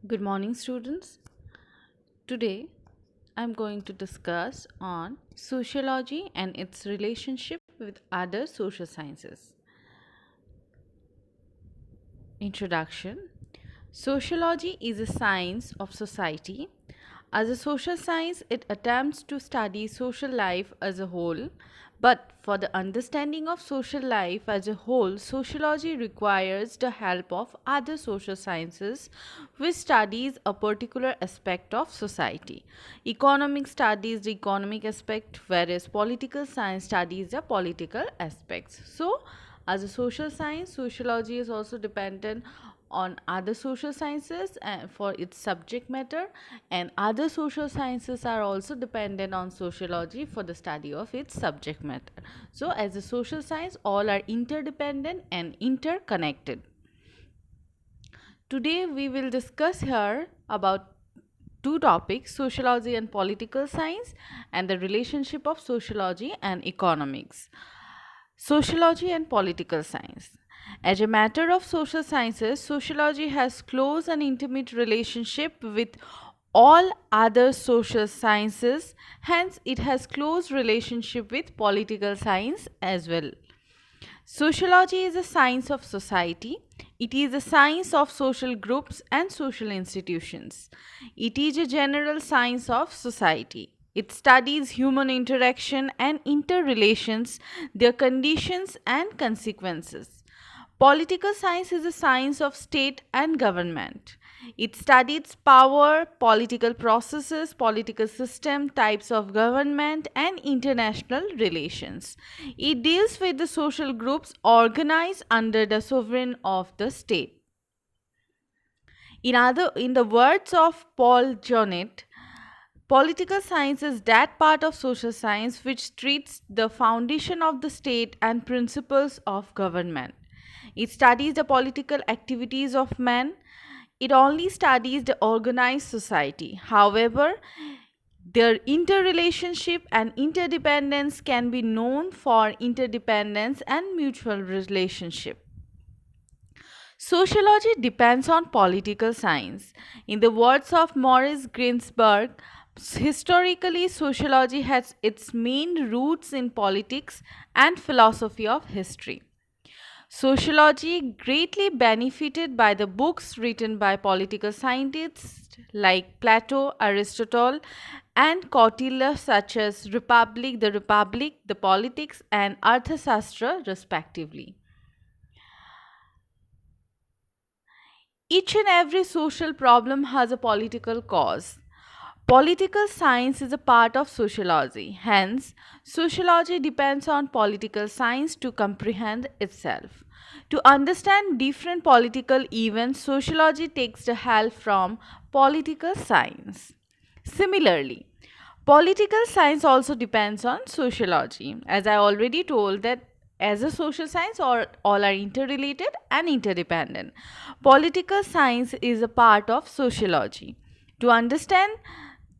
Good morning, students. Today I'm going to discuss on sociology and its relationship with other social sciences. Introduction. Sociology is a science of society. As a social science, it attempts to study social life as a whole. But for the understanding of social life as a whole, sociology requires the help of other social sciences which studies a particular aspect of society. Economic studies the economic aspect, whereas political science studies the political aspects. So, as a social science, sociology is also dependent on other social sciences for its subject matter, and other social sciences are also dependent on sociology for the study of its subject matter. So, as a social science, all are interdependent and interconnected. Today, we will discuss here about two topics, sociology and political science, and the relationship of sociology and economics. Sociology and political science. As a matter of social sciences, sociology has close and intimate relationship with all other social sciences, hence it has close relationship with political science as well. Sociology is a science of society. It is a science of social groups and social institutions. It is a general science of society. It studies human interaction and interrelations, their conditions and consequences. Political science is a science of state and government. It studies power, political processes, political system, types of government, and international relations. It deals with the social groups organized under the sovereign of the state. In the words of Paul Jonet, political science is that part of social science which treats the foundation of the state and principles of government. It studies the political activities of man. It only studies the organized society. However, their interrelationship and interdependence can be known for interdependence and mutual relationship. Sociology depends on political science. In the words of Morris Ginsburg, historically, sociology has its main roots in politics and philosophy of history. Sociology greatly benefited by the books written by political scientists like Plato, Aristotle, and Kautilya, such as Republic, the Politics, and Arthashastra, respectively. Each and every social problem has a political cause. Political science is a part of sociology. Hence, sociology depends on political science to comprehend itself. To understand different political events, sociology takes the help from political science. Similarly, political science also depends on sociology. As I already told that as a social science, all are interrelated and interdependent. Political science is a part of sociology. To understand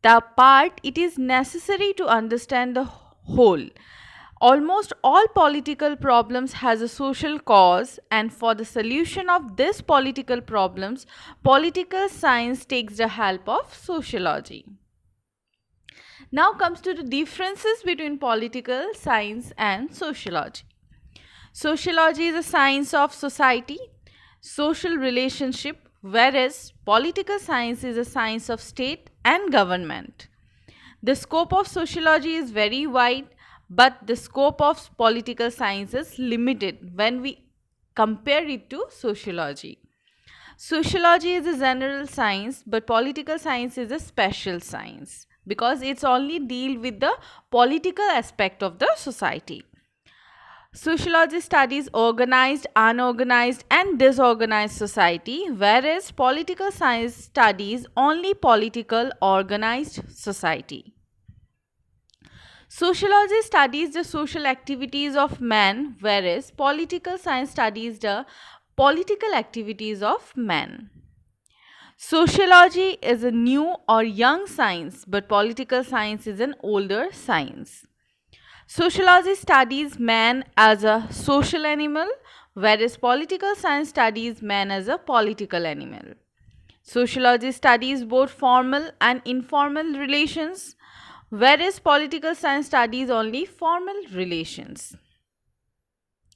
the part, it is necessary to understand the whole. Almost all political problems has a social cause, and for the solution of these political problems, political science takes the help of sociology. Now comes to the differences between political science and sociology. Sociology is a science of society, social relationship, whereas political science is a science of state and government. The scope of sociology is very wide, but the scope of political science is limited when we compare it to sociology. Sociology is a general science, but political science is a special science because it's only deal with the political aspect of the society. Sociology studies organized, unorganized, and disorganized society, whereas political science studies only political organized society. Sociology studies the social activities of man, whereas political science studies the political activities of man. Sociology is a new or young science, but political science is an older science. Sociology studies man as a social animal, whereas political science studies man as a political animal. Sociology studies both formal and informal relations, whereas political science studies only formal relations.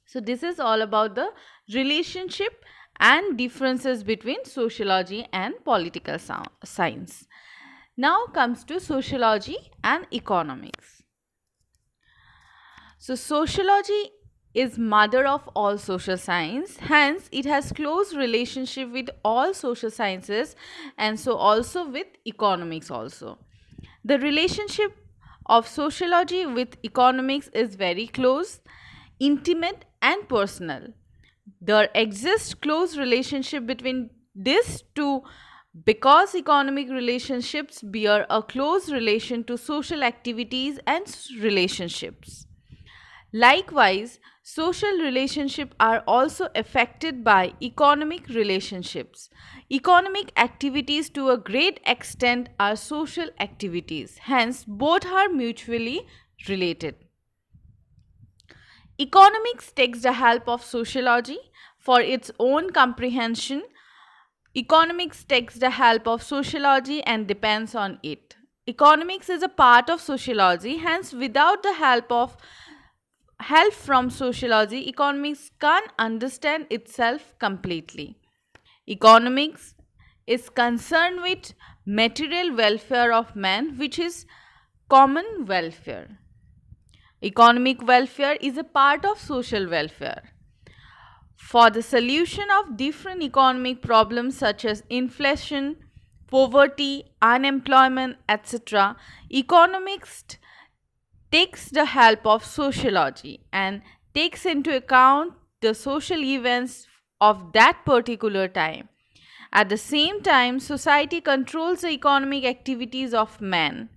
So, this is all about the relationship and differences between sociology and political science. Now comes to sociology and economics. So, sociology is mother of all social science, hence it has close relationship with all social sciences, and so also with economics also. The relationship of sociology with economics is very close, intimate and personal. There exists close relationship between these two because economic relationships bear a close relation to social activities and relationships. Likewise, social relationships are also affected by economic relationships. Economic activities to a great extent are social activities, hence, both are mutually related. Economics takes the help of sociology for its own comprehension. Economics takes the help of sociology and depends on it. Economics is a part of sociology, hence, without the help from sociology, economics can't understand itself completely. Economics is concerned with material welfare of man, which is common welfare. Economic welfare is a part of social welfare. For the solution of different economic problems such as inflation, poverty, unemployment, etc., economics takes the help of sociology and takes into account the social events of that particular time. At the same time, society controls the economic activities of man.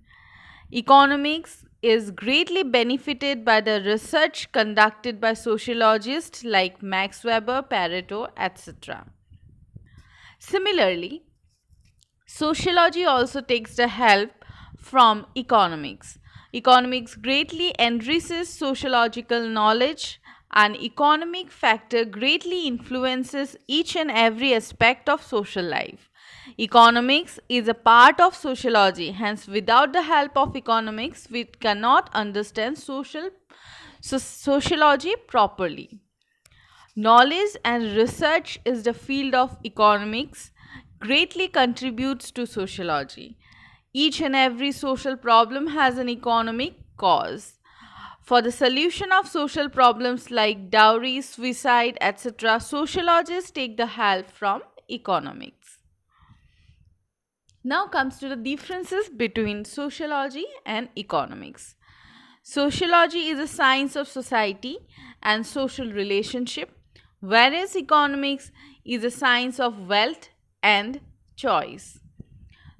Economics is greatly benefited by the research conducted by sociologists like Max Weber, Pareto, etc. Similarly, sociology also takes the help from economics. Economics greatly enriches sociological knowledge. An economic factor greatly influences each and every aspect of social life. Economics is a part of sociology, hence, without the help of economics, we cannot understand sociology properly. Knowledge and research is the field of economics, greatly contributes to sociology. Each and every social problem has an economic cause. For the solution of social problems like dowry, suicide, etc., sociologists take the help from economics. Now comes to the differences between sociology and economics. Sociology is a science of society and social relationship, whereas economics is a science of wealth and choice.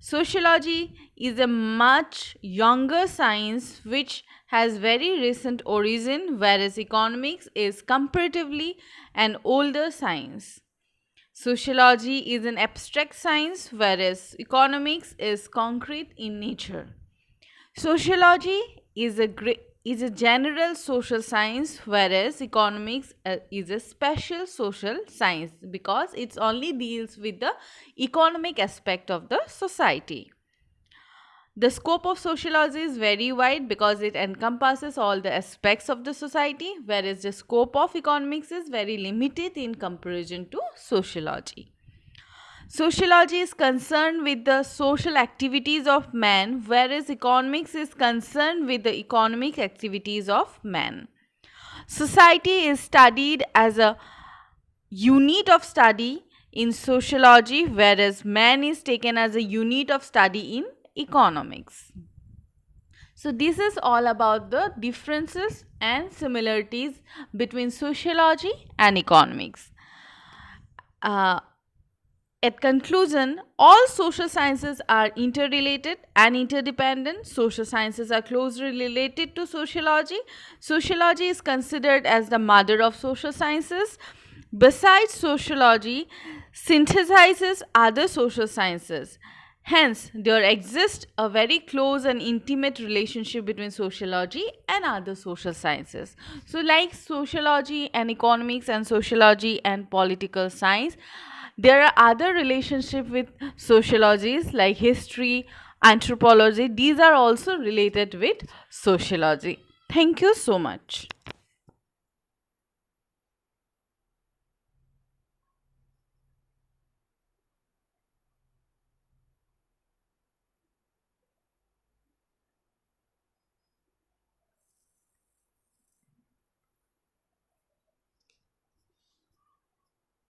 Sociology is a much younger science which has very recent origin, whereas economics is comparatively an older science. Sociology is an abstract science, whereas economics is concrete in nature. Sociology is a general social science, whereas economics is a special social science because it only deals with the economic aspect of the society. The scope of sociology is very wide because it encompasses all the aspects of the society, whereas the scope of economics is very limited in comparison to sociology. Sociology is concerned with the social activities of man, whereas economics is concerned with the economic activities of man. Society is studied as a unit of study in sociology, whereas man is taken as a unit of study in economics. So, this is all about the differences and similarities between sociology and economics. Uh, At conclusion, all social sciences are interrelated and interdependent. Social sciences are closely related to sociology. Sociology is considered as the mother of social sciences. Besides, sociology synthesizes other social sciences. Hence, there exists a very close and intimate relationship between sociology and other social sciences. So, like sociology and economics and sociology and political science, There are other relationships with sociologies like history, anthropology. These are also related with sociology. Thank you so much.